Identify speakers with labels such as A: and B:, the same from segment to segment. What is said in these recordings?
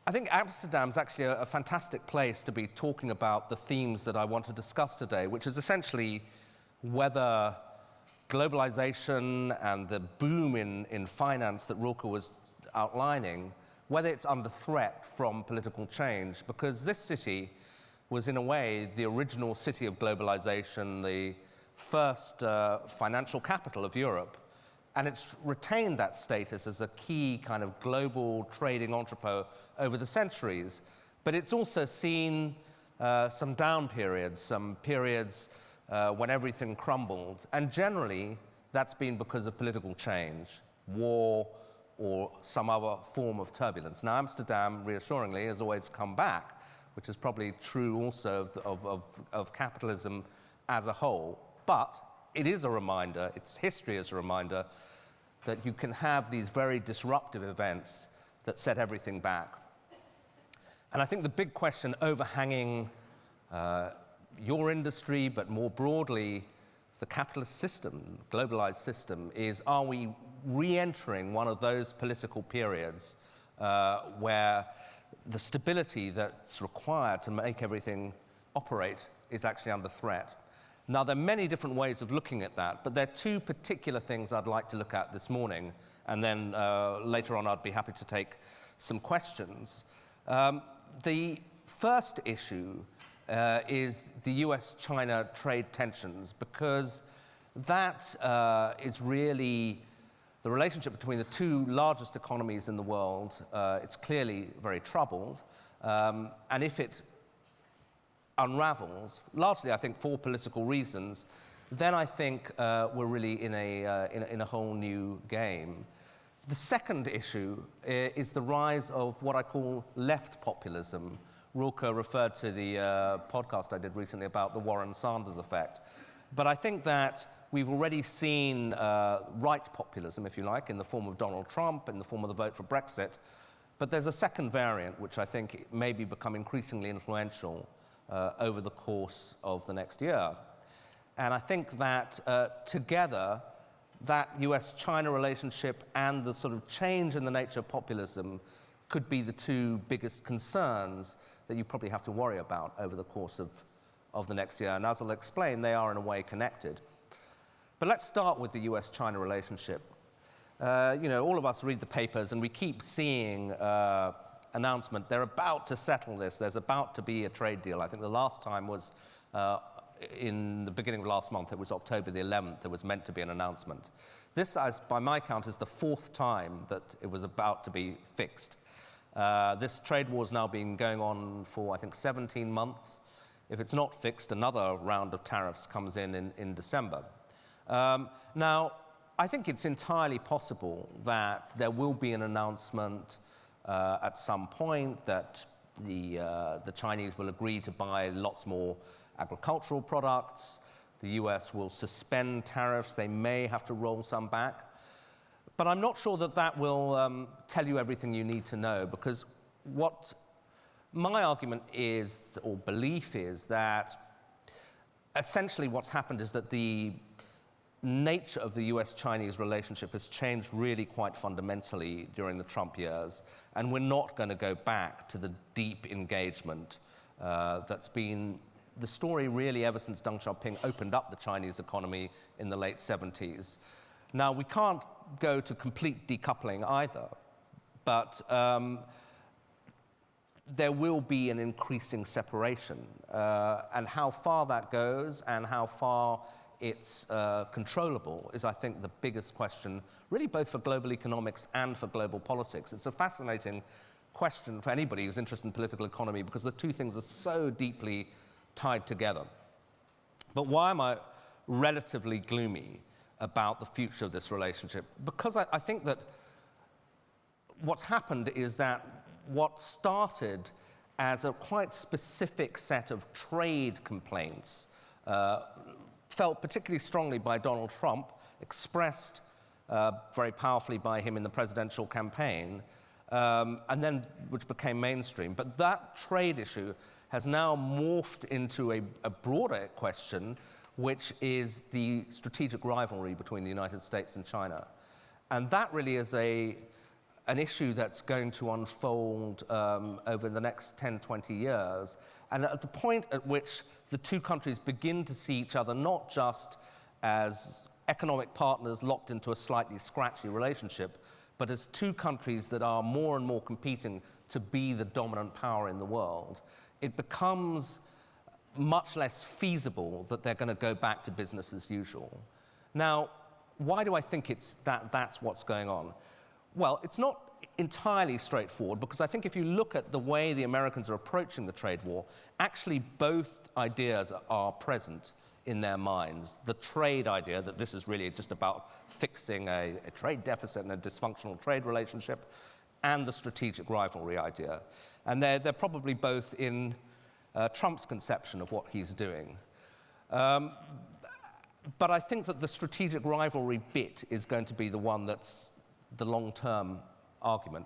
A: I think Amsterdam's actually a fantastic place to be talking about the themes that I want to discuss today, which is essentially whether globalization and the boom in finance that Rilke was outlining, whether it's under threat from political change, because this city was in a way the original city of globalization, the first financial capital of Europe, and it's retained that status as a key kind of global trading entrepot over the centuries. But it's also seen some down periods, some periods when everything crumbled, and generally that's been because of political change, war, or some other form of turbulence. Now, Amsterdam, reassuringly, has always come back, which is probably true also of capitalism as a whole. But it is a reminder, its history is a reminder, that you can have these very disruptive events that set everything back. And I think the big question overhanging your industry, but more broadly, the capitalist system, globalized system, is, are we re-entering one of those political periods where the stability that's required to make everything operate is actually under threat? Now, there are many different ways of looking at that, but there are two particular things I'd like to look at this morning, and then later on I'd be happy to take some questions. The first issue is the U.S. China trade tensions, because that is really the relationship between the two largest economies in the world. It's clearly very troubled, and if it unravels, largely I think for political reasons, then I think we're really in a whole new game. The second issue is the rise of what I call left populism. Rilke referred to the podcast I did recently about the Warren Sanders effect. But I think that we've already seen right populism, if you like, in the form of Donald Trump, in the form of the vote for Brexit. But there's a second variant, which I think may become increasingly influential over the course of the next year. And I think that together, that U.S.-China relationship and the sort of change in the nature of populism could be the two biggest concerns that you probably have to worry about over the course of the next year. And as I'll explain, they are in a way connected. But let's start with the U.S.-China relationship. All of us read the papers and we keep seeing announcement, they're about to settle this, there's about to be a trade deal. I think the last time was in the beginning of last month, it was October the 11th, there was meant to be an announcement. This, by my count, is the fourth time that it was about to be fixed. This trade war has now been going on for, I think, 17 months. If it's not fixed, another round of tariffs comes in December. Now, I think it's entirely possible that there will be an announcement at some point that the Chinese will agree to buy lots more agricultural products. The US will suspend tariffs. They may have to roll some back. But I'm not sure that that will tell you everything you need to know, because what my argument is, or belief is, that essentially what's happened is that the nature of the US-Chinese relationship has changed really quite fundamentally during the Trump years, and we're not going to go back to the deep engagement that's been the story really ever since Deng Xiaoping opened up the Chinese economy in the late 70s. Now, we can't go to complete decoupling either, but there will be an increasing separation, and how far that goes and how far it's controllable is, I think, the biggest question, really both for global economics and for global politics. It's a fascinating question for anybody who's interested in political economy, because the two things are so deeply tied together. But why am I relatively gloomy about the future of this relationship? Because I think that what's happened is that what started as a quite specific set of trade complaints felt particularly strongly by Donald Trump, expressed very powerfully by him in the presidential campaign, and then which became mainstream. But that trade issue has now morphed into a broader question, which is the strategic rivalry between the United States and China. And that really is an issue that's going to unfold over the next 10, 20 years. And at the point at which the two countries begin to see each other not just as economic partners locked into a slightly scratchy relationship, but as two countries that are more and more competing to be the dominant power in the world, it becomes much less feasible that they're going to go back to business as usual. Now, why do I think that's what's going on? Well, it's not entirely straightforward, because I think if you look at the way the Americans are approaching the trade war, actually both ideas are present in their minds. The trade idea, that this is really just about fixing a trade deficit and a dysfunctional trade relationship, and the strategic rivalry idea. And they're probably both in Trump's conception of what he's doing. But I think that the strategic rivalry bit is going to be the one that's the long-term argument.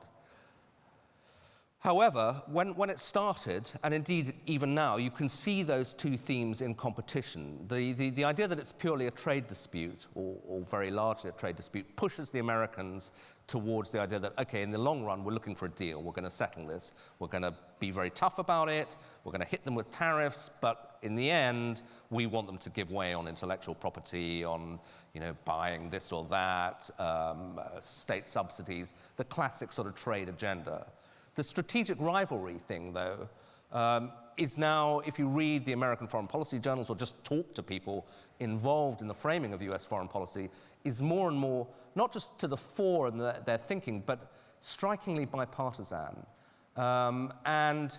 A: However, when it started, and indeed even now, you can see those two themes in competition. The idea that it's purely a trade dispute, or very largely a trade dispute, pushes the Americans towards the idea that, okay, in the long run, we're looking for a deal. We're going to settle this. We're going to be very tough about it. We're going to hit them with tariffs, but in the end, we want them to give way on intellectual property, on buying this or that, state subsidies, the classic sort of trade agenda. The strategic rivalry thing, though, is now, if you read the American foreign policy journals or just talk to people involved in the framing of US foreign policy, is more and more, not just to the fore in their thinking, but strikingly bipartisan. And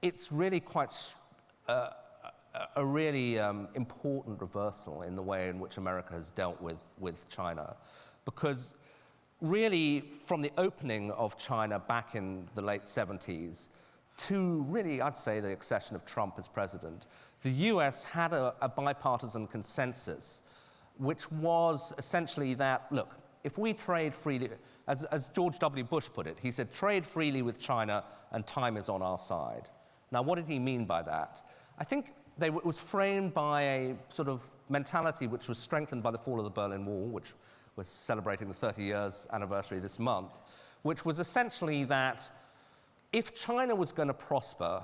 A: it's really quite a really important reversal in the way in which America has dealt with China. Because really, from the opening of China back in the late 70s to really, I'd say, the accession of Trump as president, the US had a bipartisan consensus, which was essentially that, look, if we trade freely, as George W. Bush put it, he said, trade freely with China and time is on our side. Now, what did he mean by that? I think it was framed by a sort of mentality which was strengthened by the fall of the Berlin Wall, which was celebrating the 30 years anniversary this month, which was essentially that if China was going to prosper,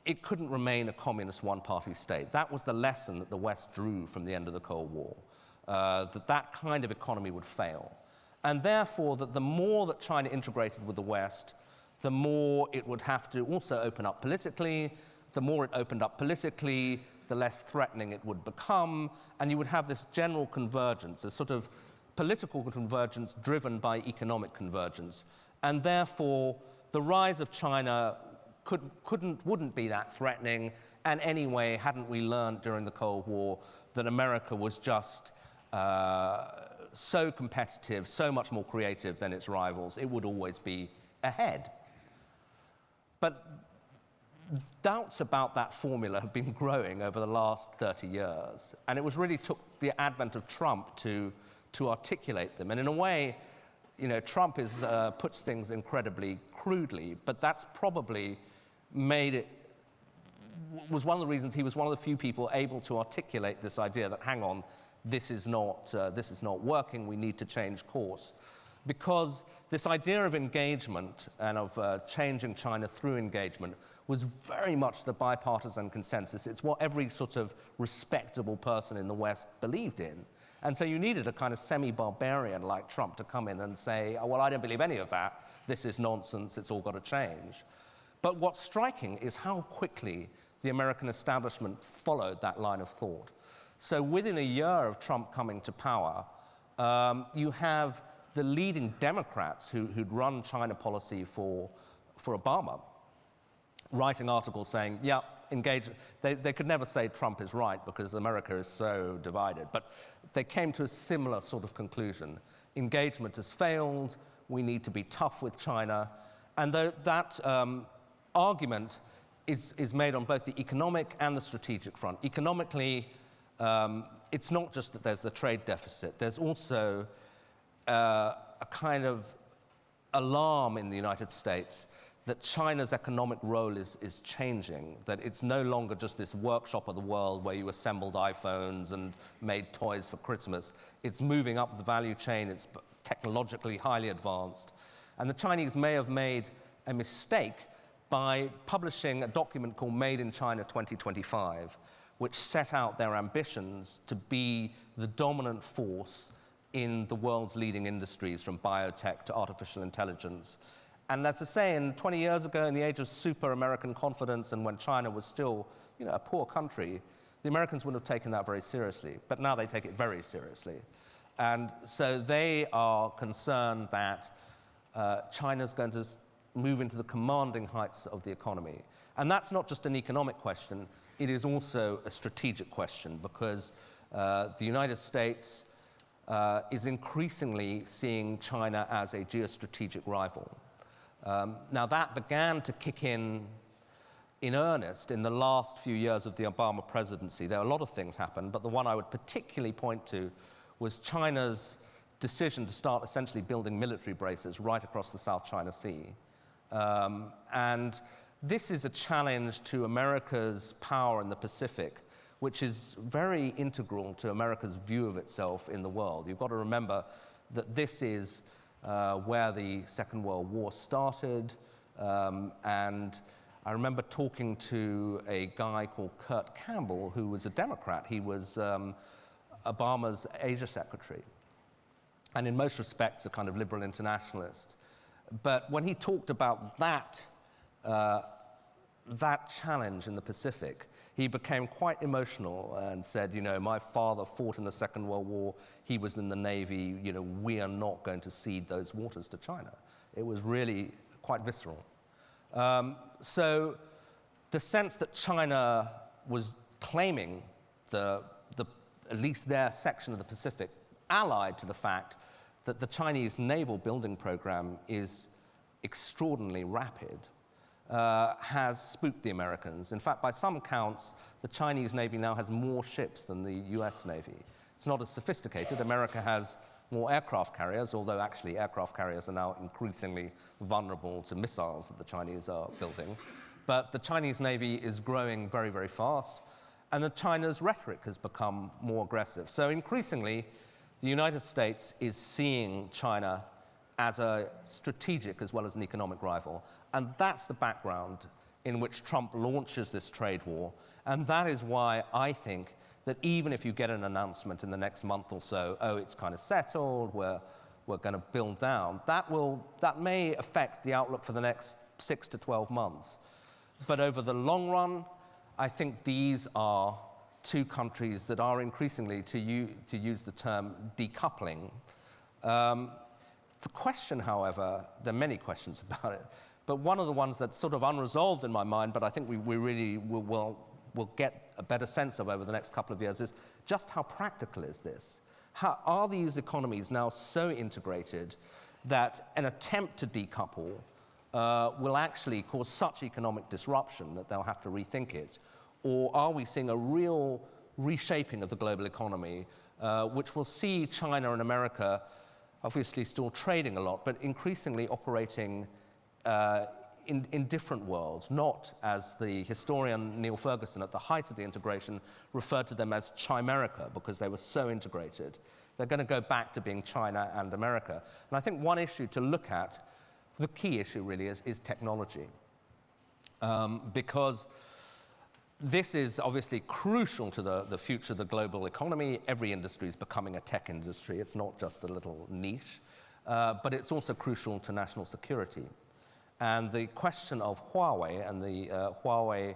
A: it couldn't remain a communist one-party state. That was the lesson that the West drew from the end of the Cold War, that kind of economy would fail. And therefore, that the more that China integrated with the West, the more it would have to also open up politically. The more it opened up politically, the less threatening it would become, and you would have this general convergence, a sort of political convergence driven by economic convergence. And therefore, the rise of China wouldn't be that threatening, and anyway, hadn't we learned during the Cold War that America was just so competitive, so much more creative than its rivals, it would always be ahead. But doubts about that formula have been growing over the last 30 years, and it really took the advent of Trump to articulate them. And in a way, Trump puts things incredibly crudely, but that's probably was one of the reasons he was one of the few people able to articulate this idea that, hang on, this is not working, we need to change course. Because this idea of engagement and of changing China through engagement was very much the bipartisan consensus. It's what every sort of respectable person in the West believed in. And so you needed a kind of semi-barbarian like Trump to come in and say, oh, well, I don't believe any of that. This is nonsense. It's all got to change. But what's striking is how quickly the American establishment followed that line of thought. So within a year of Trump coming to power, you have the leading Democrats who'd run China policy for Obama, writing articles saying, yeah, engage. They could never say Trump is right because America is so divided, but they came to a similar sort of conclusion. Engagement has failed, we need to be tough with China, and that argument is made on both the economic and the strategic front. Economically, it's not just that there's the trade deficit, there's also a kind of alarm in the United States that China's economic role is changing, that it's no longer just this workshop of the world where you assembled iPhones and made toys for Christmas. It's moving up the value chain, it's technologically highly advanced. And the Chinese may have made a mistake by publishing a document called Made in China 2025, which set out their ambitions to be the dominant force in the world's leading industries, from biotech to artificial intelligence. And as I say, 20 years ago, in the age of super American confidence and when China was still, a poor country, the Americans wouldn't have taken that very seriously. But now they take it very seriously. And so they are concerned that China's going to move into the commanding heights of the economy. And that's not just an economic question, it is also a strategic question, because the United States is increasingly seeing China as a geostrategic rival. Now, that began to kick in earnest in the last few years of the Obama presidency. There were a lot of things happened, but the one I would particularly point to was China's decision to start essentially building military bases right across the South China Sea. And this is a challenge to America's power in the Pacific, which is very integral to America's view of itself in the world. You've got to remember that this is where the Second World War started, and I remember talking to a guy called Kurt Campbell, who was a Democrat. He was Obama's Asia secretary, and in most respects a kind of liberal internationalist. But when he talked about that challenge in the Pacific, he became quite emotional and said, my father fought in the Second World War, he was in the Navy, we are not going to cede those waters to China. It was really quite visceral. So the sense that China was claiming at least their section of the Pacific, allied to the fact that the Chinese naval building program is extraordinarily rapid, has spooked the Americans. In fact, by some counts, the Chinese Navy now has more ships than the U.S. Navy. It's not as sophisticated. America has more aircraft carriers, although actually aircraft carriers are now increasingly vulnerable to missiles that the Chinese are building. But the Chinese Navy is growing very, very fast, and China's rhetoric has become more aggressive. So increasingly, the United States is seeing China as a strategic as well as an economic rival. And that's the background in which Trump launches this trade war. And that is why I think that even if you get an announcement in the next month or so, it's kind of settled, we're going to build down, that may affect the outlook for the next 6 to 12 months. But over the long run, I think these are two countries that are increasingly, to use the term, decoupling. The question, however, there are many questions about it, but one of the ones that's sort of unresolved in my mind, but I think we really will get a better sense of over the next couple of years, is just how practical is this? How are these economies now so integrated that an attempt to decouple will actually cause such economic disruption that they'll have to rethink it? Or are we seeing a real reshaping of the global economy, which will see China and America obviously still trading a lot, but increasingly operating in different worlds, not as the historian Neil Ferguson at the height of the integration referred to them as Chimerica, because they were so integrated. They're going to go back to being China and America. And I think one issue to look at, the key issue really is technology. Because this is obviously crucial to the future of the global economy. Every industry is becoming a tech industry. It's not just a little niche, but it's also crucial to national security. And the question of Huawei and the Huawei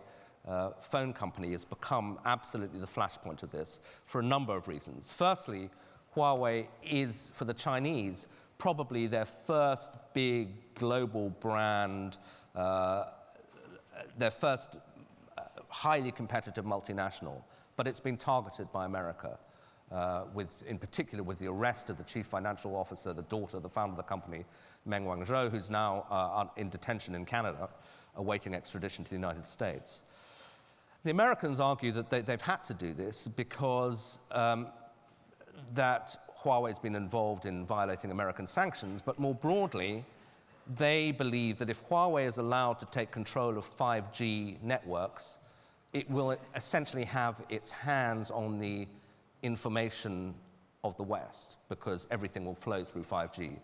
A: phone company has become absolutely the flashpoint of this for a number of reasons. Firstly, Huawei is, for the Chinese, probably their first big global brand, their first highly competitive multinational, but it's been targeted by America, in particular with the arrest of the chief financial officer, the daughter of the founder of the company, Meng Wanzhou, who's now in detention in Canada, awaiting extradition to the United States. The Americans argue that they've had to do this because that Huawei's been involved in violating American sanctions, but more broadly, they believe that if Huawei is allowed to take control of 5G networks, it will essentially have its hands on the information of the West, because everything will flow through 5G.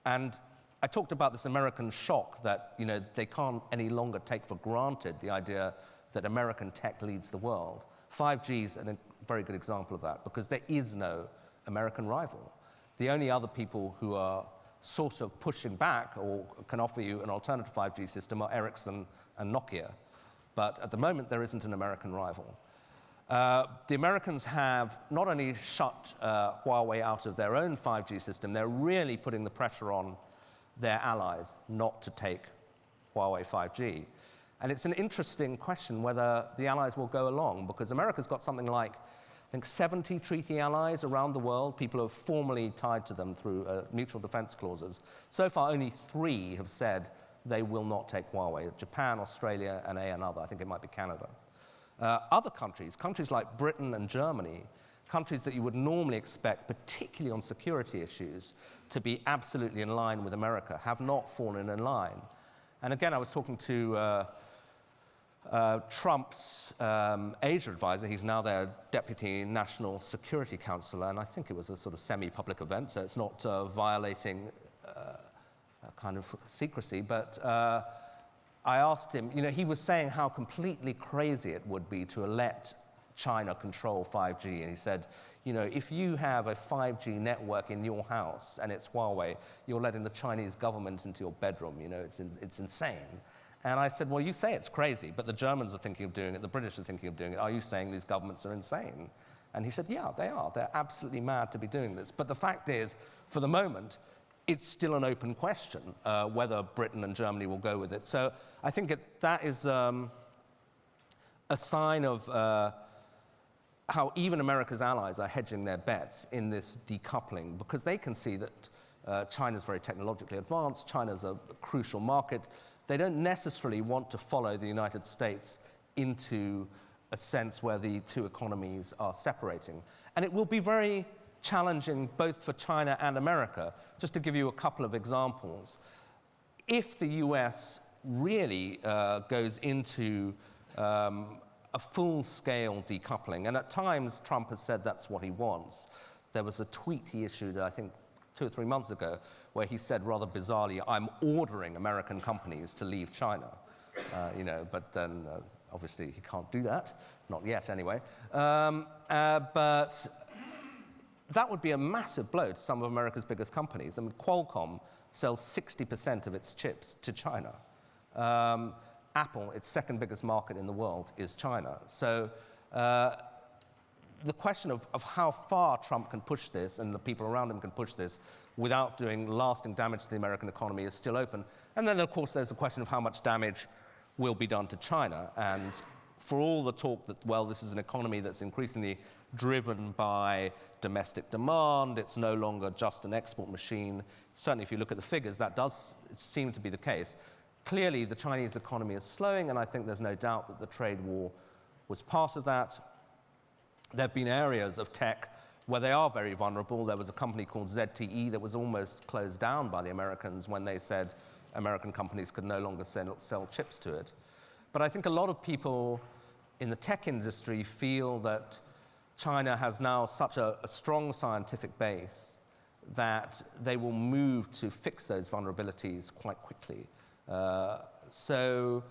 A: And I talked about this American shock that, you know, they can't any longer take for granted the idea that American tech leads the world. 5G is a very good example of that, because there is no American rival. The only other people who are sort of pushing back or can offer you an alternative 5G system are Ericsson and Nokia. But at the moment, there isn't an American rival. The Americans have not only shut Huawei out of their own 5G system, they're really putting the pressure on their allies not to take Huawei 5G. And it's an interesting question whether the allies will go along, because America's got something like, I think, 70 treaty allies around the world. People are formally tied to them through mutual defense clauses. So far, only 3 have said they will not take Huawei: Japan, Australia, and another. I think it might be Canada. Other countries like Britain and Germany, countries that you would normally expect, particularly on security issues, to be absolutely in line with America, have not fallen in line. And again, I was talking to Trump's Asia advisor. He's now their deputy national security counselor, and I think it was a sort of semi-public event, so it's not violating a kind of secrecy, but I asked him, you know, he was saying how completely crazy it would be to let China control 5G, and he said, you know, if you have a 5G network in your house and it's Huawei, you're letting the Chinese government into your bedroom, you know, it's insane. And I said, well, you say it's crazy, but the Germans are thinking of doing it, the British are thinking of doing it. Are you saying these governments are insane? And he said, yeah, they are. They're absolutely mad to be doing this. But the fact is, for the moment, it's still an open question whether Britain and Germany will go with it. So I think that is a sign of how even America's allies are hedging their bets in this decoupling, because they can see that China's very technologically advanced, China's a crucial market. They don't necessarily want to follow the United States into a sense where the two economies are separating. And it will be very challenging both for China and America. Just to give you a couple of examples, if the US really goes into a full-scale decoupling, and at times Trump has said that's what he wants. There was a tweet he issued, I think, 2 or 3 months ago, where he said rather bizarrely, I'm ordering American companies to leave China. You know, but then obviously he can't do that, not yet anyway. But that would be a massive blow to some of America's biggest companies. I mean, Qualcomm sells 60% of its chips to China. Apple, its second biggest market in the world, is China. So the question of how far Trump can push this and the people around him can push this without doing lasting damage to the American economy is still open. And then, of course, there's the question of how much damage will be done to China. And for all the talk that, well, this is an economy that's increasingly driven by domestic demand, it's no longer just an export machine. Certainly, if you look at the figures, that does seem to be the case. Clearly, the Chinese economy is slowing, and I think there's no doubt that the trade war was part of that. There have been areas of tech where they are very vulnerable. There was a company called ZTE that was almost closed down by the Americans when they said American companies could no longer sell chips to it. But I think a lot of people in the tech industry feel that China has now such a strong scientific base that they will move to fix those vulnerabilities quite quickly. So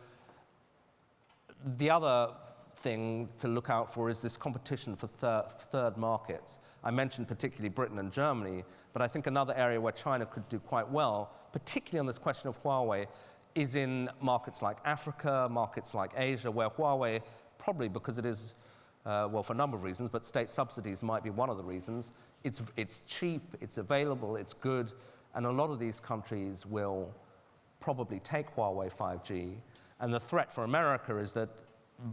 A: the other thing to look out for is this competition for third markets. I mentioned particularly Britain and Germany, but I think another area where China could do quite well, particularly on this question of Huawei, is in markets like Africa, markets like Asia, where Huawei, probably because it is, well, for a number of reasons, but state subsidies might be one of the reasons. It's cheap, it's available, it's good, and a lot of these countries will probably take Huawei 5G. And the threat for America is that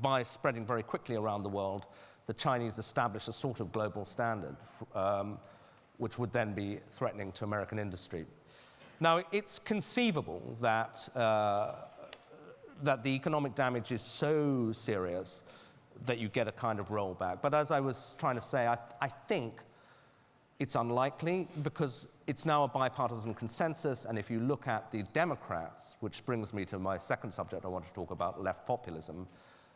A: by spreading very quickly around the world, the Chinese establish a sort of global standard, which would then be threatening to American industry. Now, it's conceivable that, that the economic damage is so serious that you get a kind of rollback. But as I was trying to say, I think It's unlikely because it's now a bipartisan consensus, and if you look at the Democrats, which brings me to my second subject I want to talk about, left populism,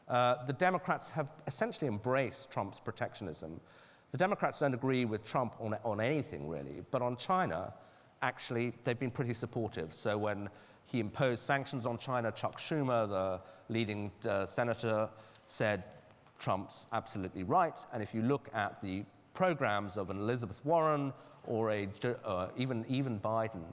A: the Democrats have essentially embraced Trump's protectionism. The Democrats don't agree with Trump on anything, really, but on China, actually, they've been pretty supportive. So when he imposed sanctions on China, Chuck Schumer, the leading senator, said Trump's absolutely right. And if you look at the programs of an Elizabeth Warren or even Biden,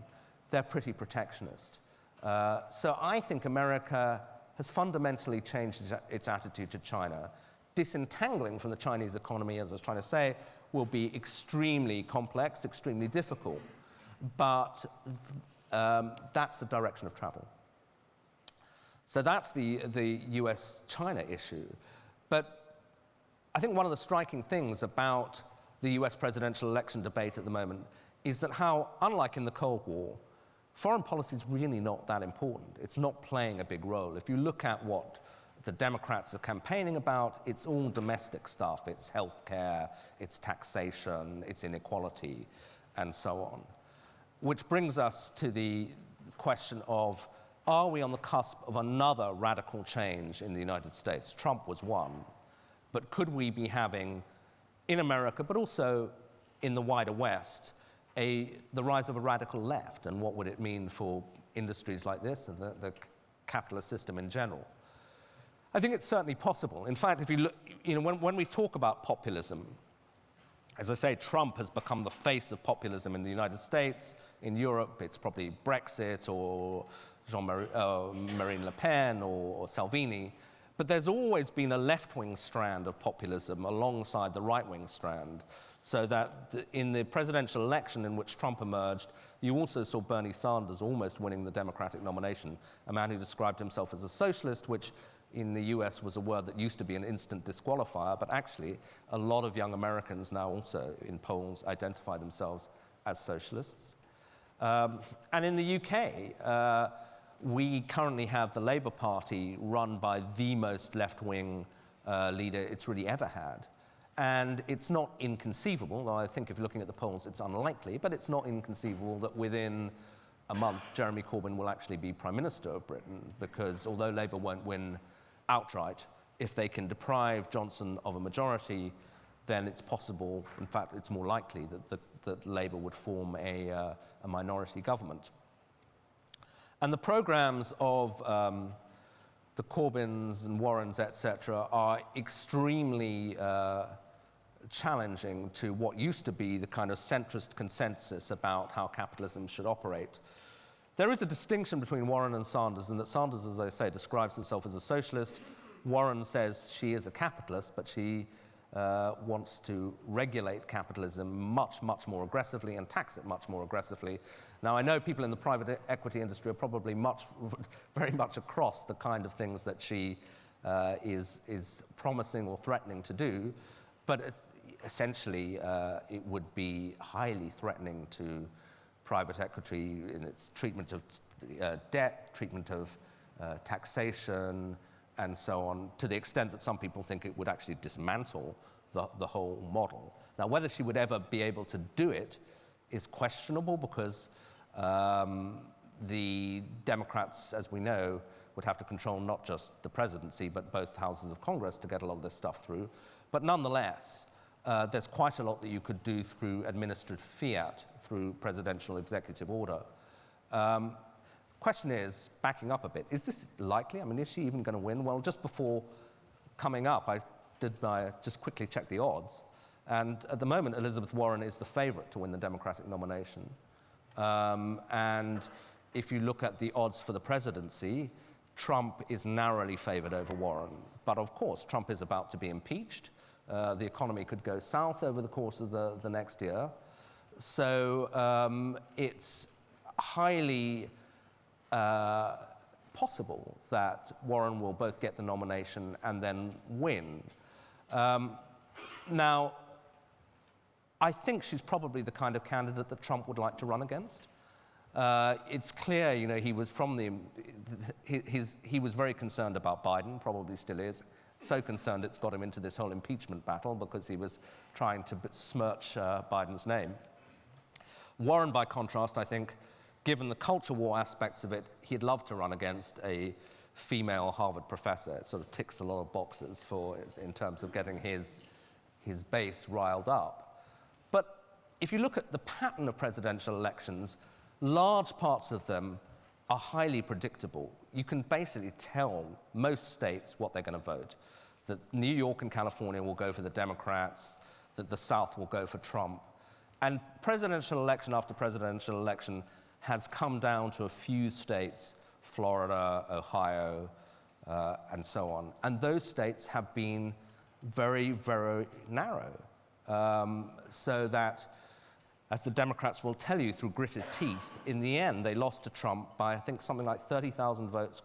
A: they're pretty protectionist. So I think America has fundamentally changed its attitude to China. Disentangling from the Chinese economy, as I was trying to say, will be extremely complex, extremely difficult. But that's the direction of travel. So that's the U.S. China issue. But I think one of the striking things about the U.S. presidential election debate at the moment is that how, unlike in the Cold War, foreign policy is really not that important. It's not playing a big role. If you look at what the Democrats are campaigning about, it's all domestic stuff. It's health care, it's taxation, it's inequality, and so on. Which brings us to the question of, are we on the cusp of another radical change in the United States? Trump was one, but could we be having, in America, but also in the wider West, the rise of a radical left? And what would it mean for industries like this and the capitalist system in general? I think it's certainly possible. In fact, if you look, when we talk about populism, as I say, Trump has become the face of populism in the United States. In Europe, it's probably Brexit or Marine Le Pen or Salvini. But there's always been a left-wing strand of populism alongside the right-wing strand. So that in the presidential election in which Trump emerged, you also saw Bernie Sanders almost winning the Democratic nomination, a man who described himself as a socialist, which in the US was a word that used to be an instant disqualifier, but actually a lot of young Americans now also in polls identify themselves as socialists. And in the UK, we currently have the Labour Party run by the most left-wing leader it's really ever had. And it's not inconceivable, though I think if you're looking at the polls, it's unlikely, but it's not inconceivable that within a month, Jeremy Corbyn will actually be Prime Minister of Britain, because although Labour won't win outright, if they can deprive Johnson of a majority, then it's possible, in fact, it's more likely that Labour would form a minority government. And the programs of the Corbyns and Warrens, etc., are extremely challenging to what used to be the kind of centrist consensus about how capitalism should operate. There is a distinction between Warren and Sanders, in that Sanders, as I say, describes himself as a socialist. Warren says she is a capitalist, but she wants to regulate capitalism much, much more aggressively and tax it much more aggressively. Now, I know people in the private equity industry are probably very much across the kind of things that she is promising or threatening to do, but essentially it would be highly threatening to private equity in its treatment of debt, treatment of taxation, and so on, to the extent that some people think it would actually dismantle the whole model. Now, whether she would ever be able to do it is questionable, because the Democrats, as we know, would have to control not just the presidency, but both houses of Congress to get a lot of this stuff through. But nonetheless, there's quite a lot that you could do through administered fiat, through presidential executive order. Question is, backing up a bit, is this likely? I mean, is she even going to win? Well, just before coming up, I just quickly check the odds. And at the moment, Elizabeth Warren is the favorite to win the Democratic nomination. And if you look at the odds for the presidency, Trump is narrowly favored over Warren. But of course, Trump is about to be impeached. The economy could go south over the course of the next year. So it's highly possible that Warren will both get the nomination and then win. Now, I think she's probably the kind of candidate that Trump would like to run against. It's clear, he was he was very concerned about Biden, probably still is, so concerned it's got him into this whole impeachment battle because he was trying to smirch Biden's name. Warren, by contrast, I think, given the culture war aspects of it, he'd love to run against a female Harvard professor. It sort of ticks a lot of boxes in terms of getting his base riled up. But if you look at the pattern of presidential elections, large parts of them are highly predictable. You can basically tell most states what they're going to vote. That New York and California will go for the Democrats, that the South will go for Trump. And presidential election after presidential election has come down to a few states, Florida, Ohio, and so on. And those states have been very, very narrow. So that, as the Democrats will tell you through gritted teeth, in the end, they lost to Trump by, I think, something like 30,000 votes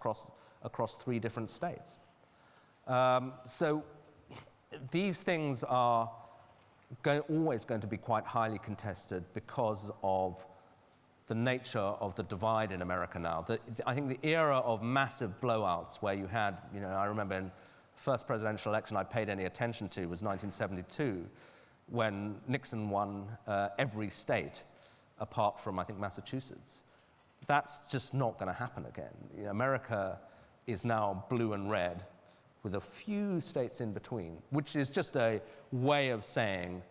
A: across 3 different states. So these things are always going to be quite highly contested because of the nature of the divide in America now. I think the era of massive blowouts where you had, I remember in the first presidential election I paid any attention to was 1972, when Nixon won every state apart from, I think, Massachusetts. That's just not going to happen again. America is now blue and red with a few states in between, which is just a way of saying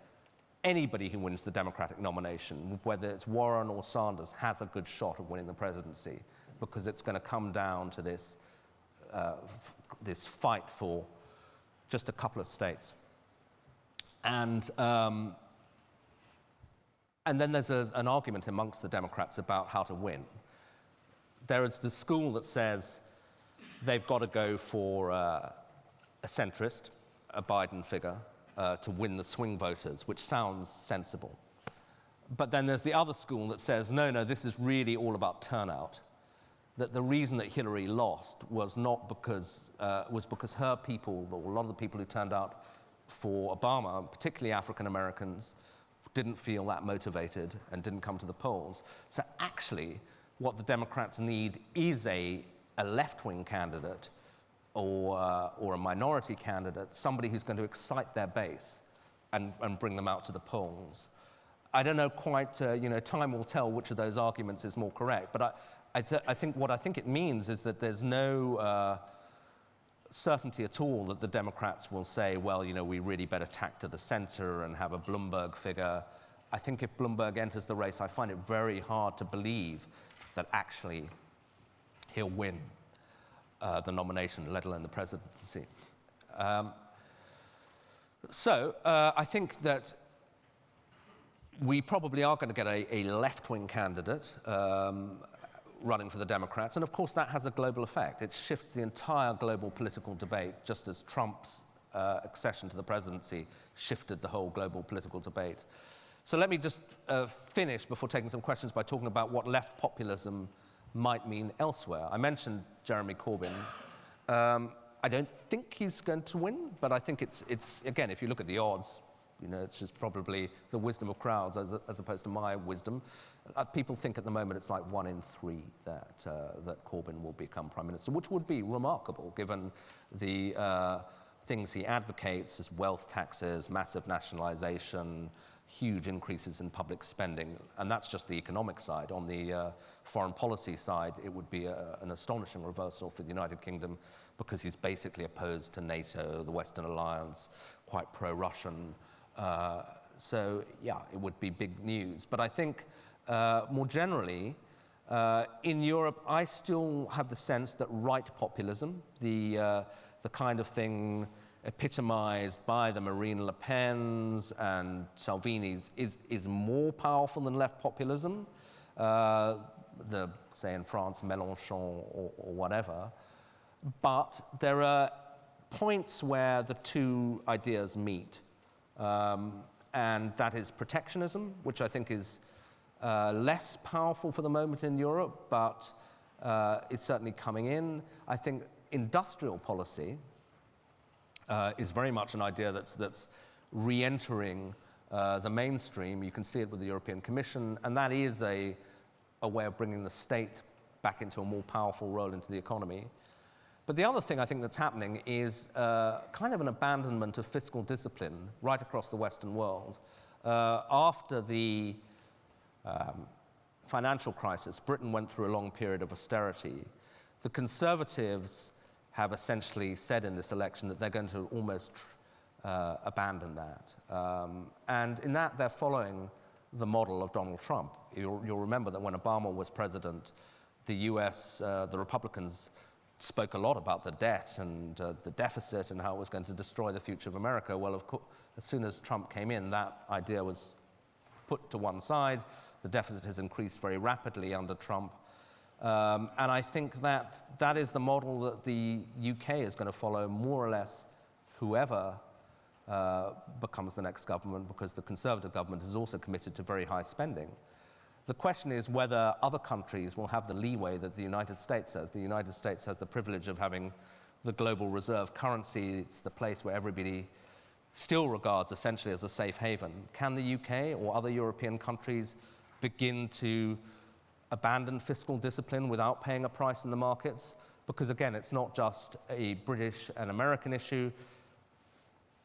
A: anybody who wins the Democratic nomination, whether it's Warren or Sanders, has a good shot of winning the presidency, because it's going to come down to this fight for just a couple of states. And then there's an argument amongst the Democrats about how to win. There is the school that says they've got to go for a centrist, a Biden figure, to win the swing voters, which sounds sensible. But then there's the other school that says, no, this is really all about turnout. That the reason that Hillary lost was not because her people, or a lot of the people who turned out for Obama, particularly African Americans, didn't feel that motivated and didn't come to the polls. So actually, what the Democrats need is a left-wing candidate or a minority candidate, somebody who's going to excite their base and bring them out to the polls. I don't know quite, time will tell which of those arguments is more correct, but I think what I think it means is that there's no certainty at all that the Democrats will say, well, we really better tack to the center and have a Bloomberg figure. I think if Bloomberg enters the race, I find it very hard to believe that actually he'll win the nomination, let alone the presidency. So I think that we probably are going to get a left-wing candidate running for the Democrats, and of course that has a global effect. It shifts the entire global political debate, just as Trump's accession to the presidency shifted the whole global political debate. So let me just finish before taking some questions by talking about what left populism might mean elsewhere. I mentioned Jeremy Corbyn. I don't think he's going to win, but I think it's again, if you look at the odds, it's just probably the wisdom of crowds as opposed to my wisdom. People think at the moment it's like 1 in 3 that Corbyn will become Prime Minister, which would be remarkable given the things he advocates as wealth taxes, massive nationalization, huge increases in public spending, and that's just the economic side. On the foreign policy side, it would be an astonishing reversal for the United Kingdom, because he's basically opposed to NATO, the Western Alliance, quite pro-Russian. So yeah, it would be big news. But I think more generally, in Europe, I still have the sense that right populism, the kind of thing epitomized by the Marine Le Pens and Salvini's, is more powerful than left populism. Say in France, Mélenchon or whatever. But there are points where the two ideas meet. And that is protectionism, which I think is less powerful for the moment in Europe, but is certainly coming in. I think industrial policy is very much an idea that's re-entering the mainstream. You can see it with the European Commission, and that is a way of bringing the state back into a more powerful role into the economy. But the other thing I think that's happening is kind of an abandonment of fiscal discipline right across the Western world. After the financial crisis, Britain went through a long period of austerity. The Conservatives have essentially said in this election that they're going to almost abandon that. And in that, they're following the model of Donald Trump. You'll remember that when Obama was president, the U.S., the Republicans spoke a lot about the debt and the deficit and how it was going to destroy the future of America. Well, of course, as soon as Trump came in, that idea was put to one side. The deficit has increased very rapidly under Trump. And I think that is the model that the UK is going to follow, more or less, whoever becomes the next government, because the Conservative government is also committed to very high spending. The question is whether other countries will have the leeway that the United States has. The United States has the privilege of having the global reserve currency. It's the place where everybody still regards essentially as a safe haven. Can the UK or other European countries begin to abandon fiscal discipline without paying a price in the markets? Because again, it's not just a British and American issue.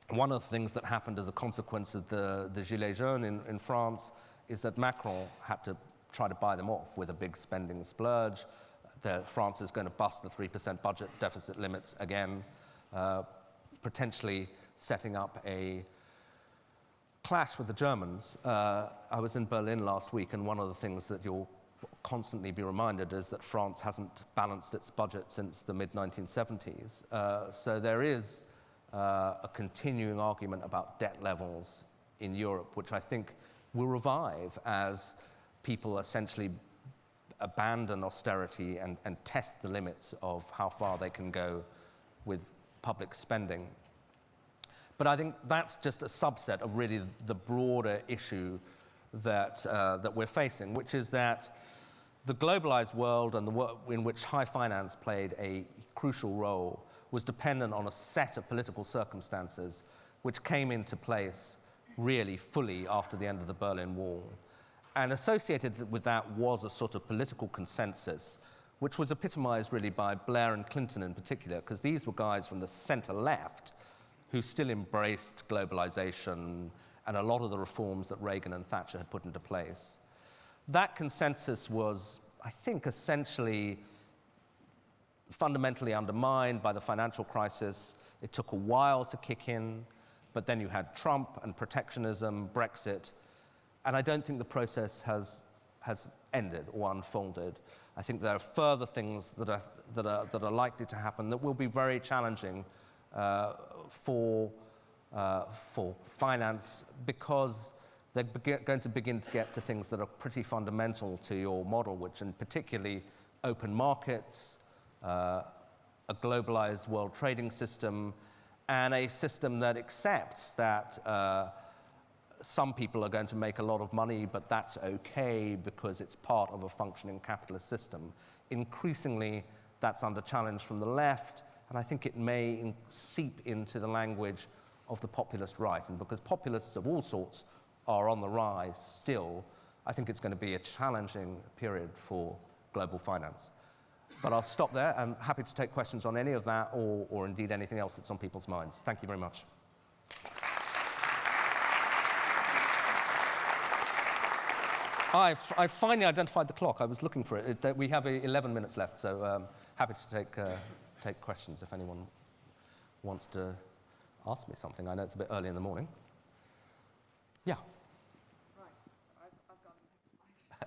A: One of the things that happened as a consequence of the Gilets jaunes in France is that Macron had to try to buy them off with a big spending splurge. France is going to bust the 3% budget deficit limits again, potentially setting up a clash with the Germans. I was in Berlin last week, and one of the things that you'll constantly be reminded is that France hasn't balanced its budget since the mid-1970s. So there is a continuing argument about debt levels in Europe, which I think will revive as people essentially abandon austerity and test the limits of how far they can go with public spending. But I think that's just a subset of really the broader issue that we're facing, which is that the globalized world and the world in which high finance played a crucial role was dependent on a set of political circumstances which came into place really fully after the end of the Berlin Wall. And associated with that was a sort of political consensus, which was epitomized really by Blair and Clinton in particular, because these were guys from the center-left who still embraced globalization and a lot of the reforms that Reagan and Thatcher had put into place. That consensus was, I think, essentially fundamentally undermined by the financial crisis. It took a while to kick in, but then you had Trump and protectionism, Brexit, and I don't think the process has ended or unfolded. I think there are further things that are likely to happen that will be very challenging for finance, because they're going to begin to get to things that are pretty fundamental to your model, which in particularly open markets, a globalized world trading system, and a system that accepts that some people are going to make a lot of money, but that's okay because it's part of a functioning capitalist system. Increasingly, that's under challenge from the left, and I think it may seep into the language of the populist right. And because populists of all sorts are on the rise still, I think it's going to be a challenging period for global finance. But I'll stop there. I'm happy to take questions on any of that or indeed anything else that's on people's minds. Thank you very much. I've finally identified the clock. I was looking for it. We have 11 minutes left, so happy to take questions if anyone wants to ask me something. I know it's a bit early in the morning. Yeah.
B: Right. So I've got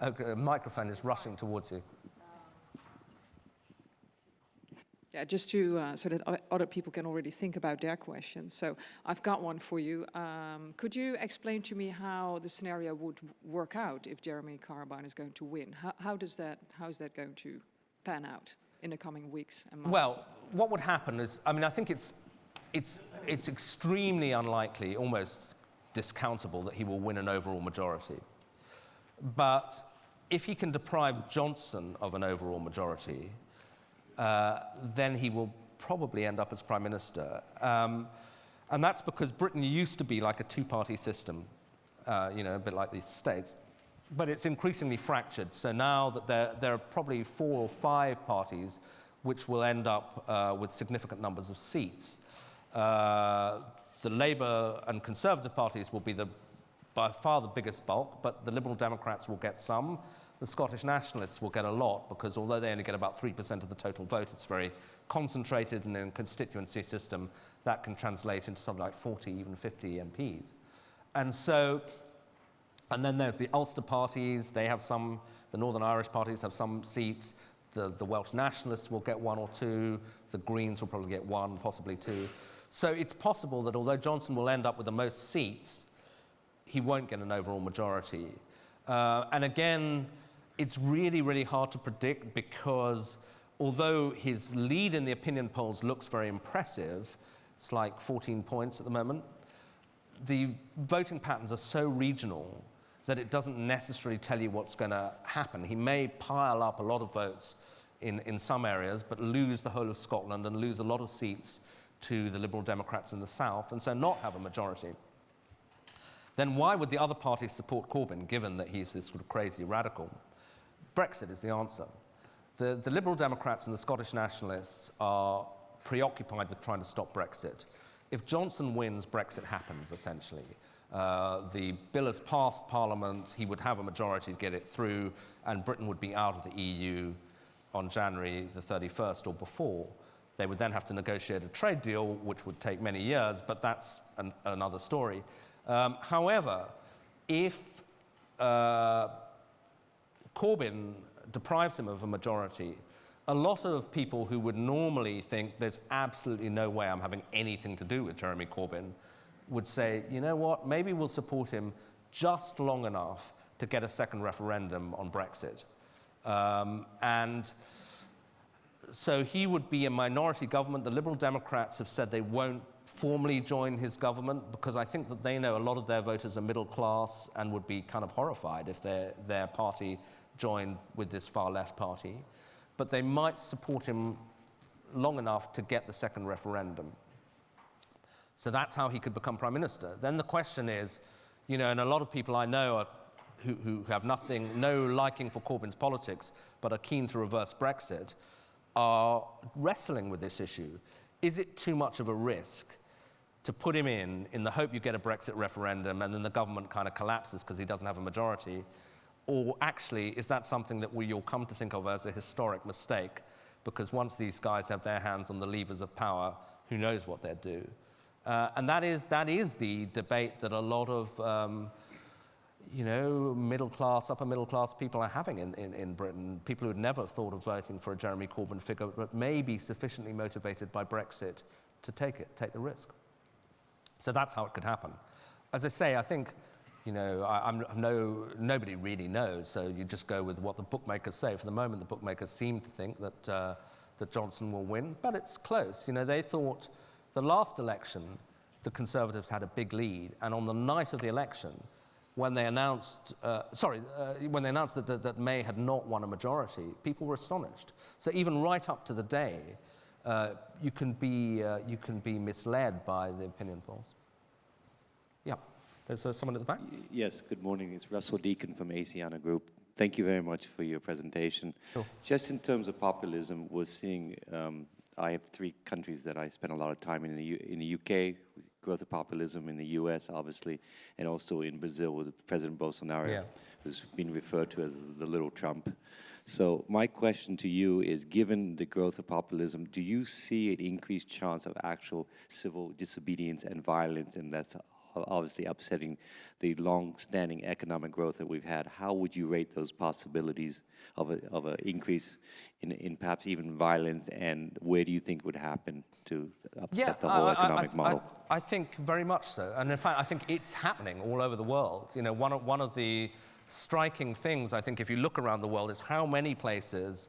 B: a microphone.
A: Okay, a microphone is rushing towards you.
B: Yeah, just to so that other people can already think about their questions. So I've got one for you. Could you explain to me how the scenario would work out if Jeremy Corbyn is going to win? How is that going to pan out in the coming weeks and months?
A: Well, what would happen is, I mean, I think it's extremely unlikely, almost discountable, that he will win an overall majority. But if he can deprive Johnson of an overall majority, then he will probably end up as Prime Minister. And that's because Britain used to be like a two-party system, a bit like the States, but it's increasingly fractured. So now that there are probably 4 or 5 parties which will end up with significant numbers of seats. The Labour and Conservative parties will be by far the biggest bulk, but the Liberal Democrats will get some. The Scottish Nationalists will get a lot, because although they only get about 3% of the total vote, it's very concentrated, and in a constituency system, that can translate into something like 40, even 50 MPs. And then there's the Ulster parties, they have some, the Northern Irish parties have some seats, the Welsh Nationalists will get 1 or 2, the Greens will probably get 1, possibly 2. So it's possible that although Johnson will end up with the most seats, he won't get an overall majority. And again, it's really, really hard to predict, because although his lead in the opinion polls looks very impressive, it's like 14 points at the moment, the voting patterns are so regional that it doesn't necessarily tell you what's going to happen. He may pile up a lot of votes in some areas, but lose the whole of Scotland and lose a lot of seats to the Liberal Democrats in the south, and so not have a majority. Then why would the other parties support Corbyn, given that he's this sort of crazy radical? Brexit is the answer. The Liberal Democrats and the Scottish Nationalists are preoccupied with trying to stop Brexit. If Johnson wins, Brexit happens, essentially. The bill has passed Parliament, he would have a majority to get it through, and Britain would be out of the EU on January the 31st or before. They would then have to negotiate a trade deal, which would take many years, but that's another story. However, if Corbyn deprives him of a majority, a lot of people who would normally think there's absolutely no way I'm having anything to do with Jeremy Corbyn would say, you know what, maybe we'll support him just long enough to get a second referendum on Brexit. And so he would be a minority government. The Liberal Democrats have said they won't formally join his government, because I think that they know a lot of their voters are middle class and would be kind of horrified if their party joined with this far-left party. But they might support him long enough to get the second referendum. So that's how he could become Prime Minister. Then the question is, you know, and a lot of people I know are, who have no liking for Corbyn's politics, but are keen to reverse Brexit, are wrestling with this issue. Is it too much of a risk to put him in the hope you get a Brexit referendum and then the government kind of collapses because he doesn't have a majority? Or actually, is that something that you'll come to think of as a historic mistake? Because once these guys have their hands on the levers of power, who knows what they'll do? And that is the debate that a lot of middle-class, upper-middle-class people are having in Britain. People who had never thought of voting for a Jeremy Corbyn figure, but may be sufficiently motivated by Brexit to take the risk. So that's how it could happen. As I say, I think, nobody really knows, so you just go with what the bookmakers say. For the moment, the bookmakers seem to think that Johnson will win, but it's close. They thought the last election, the Conservatives had a big lead, and on the night of the election, when they announced, that May had not won a majority, people were astonished. So even right up to the day, you can be misled by the opinion polls. Yeah, there's someone at the back.
C: Yes, good morning. It's Russell Deacon from Asiana Group. Thank you very much for your presentation.
A: Sure.
C: Just in terms of populism, we're seeing, I have 3 countries that I spend a lot of time in the UK, growth of populism, in the US, obviously, and also in Brazil with President Bolsonaro, who's been referred to as the little Trump. So my question to you is, given the growth of populism, do you see an increased chance of actual civil disobedience and violence, and that's obviously upsetting the long-standing economic growth that we've had? How would you rate those possibilities of an increase in perhaps even violence, and where do you think would happen to upset the whole economic model?
A: I think very much so, and in fact, I think it's happening all over the world. One of the striking things, I think, if you look around the world, is how many places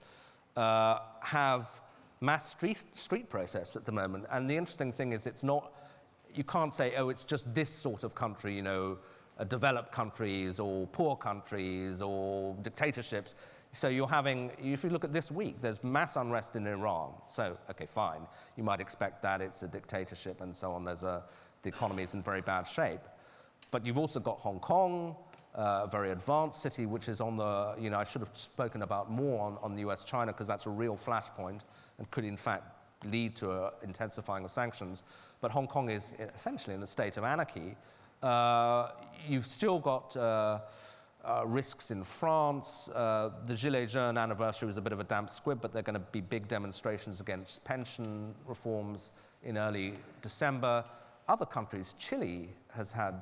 A: have mass street protests at the moment. And the interesting thing is, it's not, you can't say, oh, it's just this sort of country, developed countries or poor countries or dictatorships. So you're having, if you look at this week, there's mass unrest in Iran. So, okay, fine. You might expect that it's a dictatorship and so on. The economy is in very bad shape. But you've also got Hong Kong, a very advanced city, which is on the, I should have spoken about more on the U.S. China, because that's a real flashpoint and could in fact lead to an intensifying of sanctions. But Hong Kong is essentially in a state of anarchy. You've still got risks in France. The Gilets jaunes anniversary was a bit of a damp squib, but there are going to be big demonstrations against pension reforms in early December. Other countries, Chile has had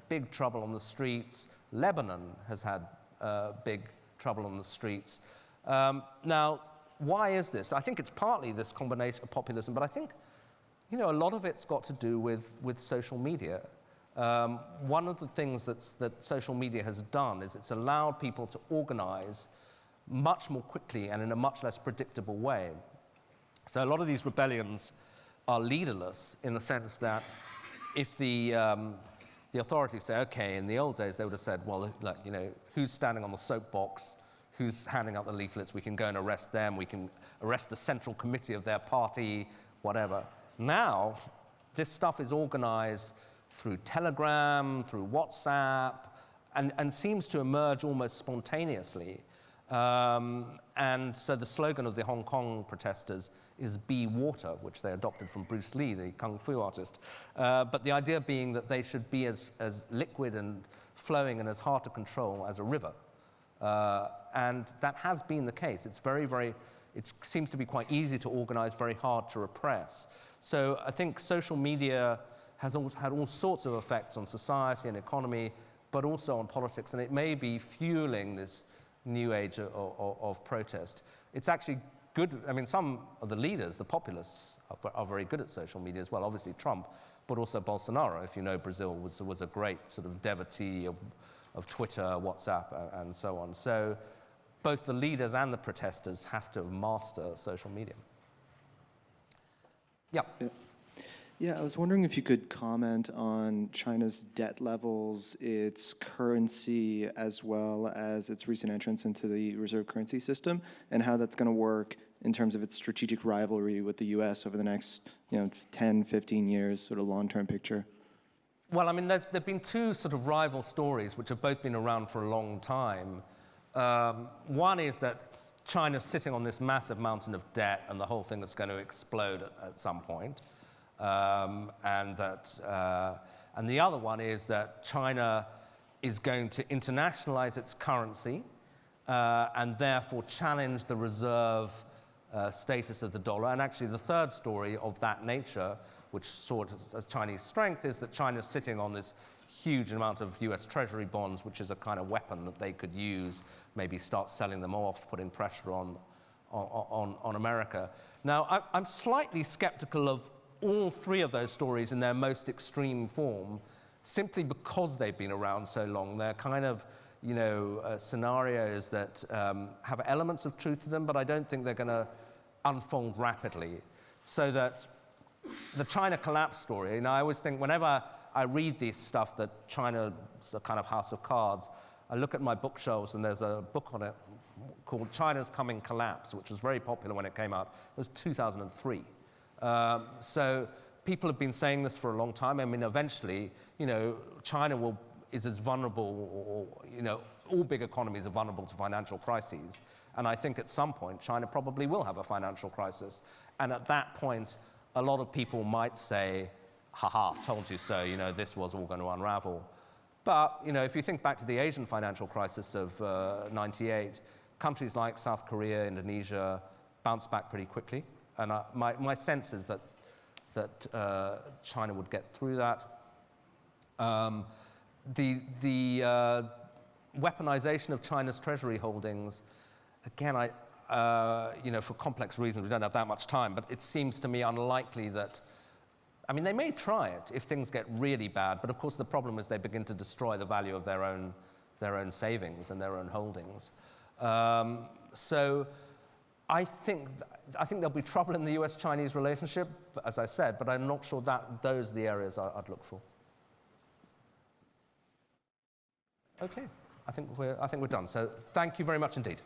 A: big trouble on the streets. Lebanon has had big trouble on the streets. Now, why is this? I think it's partly this combination of populism, but I think a lot of it's got to do with social media. One of the things that social media has done is it's allowed people to organize much more quickly and in a much less predictable way. So a lot of these rebellions are leaderless in the sense that if the authorities say, okay, in the old days they would have said, well, look, who's standing on the soapbox, who's handing out the leaflets, we can go and arrest them, we can arrest the central committee of their party, whatever. Now, this stuff is organized through Telegram, through WhatsApp, and seems to emerge almost spontaneously. And so the slogan of the Hong Kong protesters is "Be Water," which they adopted from Bruce Lee, the kung fu artist. But the idea being that they should be as liquid and flowing and as hard to control as a river. And that has been the case. It's it seems to be quite easy to organize, very hard to repress. So I think social media has had all sorts of effects on society and economy, but also on politics, and it may be fueling this new age of protest. It's actually good. I mean, some of the leaders, the populists, are very good at social media as well. Obviously Trump, but also Bolsonaro, if you know Brazil, was a great sort of devotee of Twitter, WhatsApp, and so on. So both the leaders and the protesters have to master social media. Yeah.
D: Yeah, I was wondering if you could comment on China's debt levels, its currency, as well as its recent entrance into the reserve currency system, and how that's going to work in terms of its strategic rivalry with the U.S. over the next 10, 15 years, sort of long-term picture.
A: Well, I mean, there have been two sort of rival stories which have both been around for a long time. One is that China's sitting on this massive mountain of debt and the whole thing is going to explode at some point. And the other one is that China is going to internationalize its currency and therefore challenge the reserve status of the dollar. And actually the third story of that nature, which sort of as Chinese strength, is that China's sitting on this huge amount of U.S. Treasury bonds, which is a kind of weapon that they could use, maybe start selling them off, putting pressure on America. Now, I'm slightly skeptical of all three of those stories in their most extreme form, simply because they've been around so long. They're kind of, scenarios that have elements of truth to them, but I don't think they're going to unfold rapidly. So that the China collapse story, I always think whenever I read this stuff that China's a kind of house of cards, I look at my bookshelves and there's a book on it called China's Coming Collapse, which was very popular when it came out. It was 2003. So people have been saying this for a long time. I mean, eventually, China is as vulnerable, or, all big economies are vulnerable to financial crises. And I think at some point, China probably will have a financial crisis. And at that point, a lot of people might say, haha, told you so, this was all going to unravel. But, if you think back to the Asian financial crisis of 98, countries like South Korea, Indonesia bounced back pretty quickly. And my sense is that China would get through that. The weaponization of China's treasury holdings, again, for complex reasons, we don't have that much time, but it seems to me unlikely that, they may try it if things get really bad, but of course the problem is they begin to destroy the value of their own savings and their own holdings. So I think there'll be trouble in the U.S.-Chinese relationship, as I said, but I'm not sure that those are the areas I'd look for. Okay, I think we're done. So thank you very much indeed.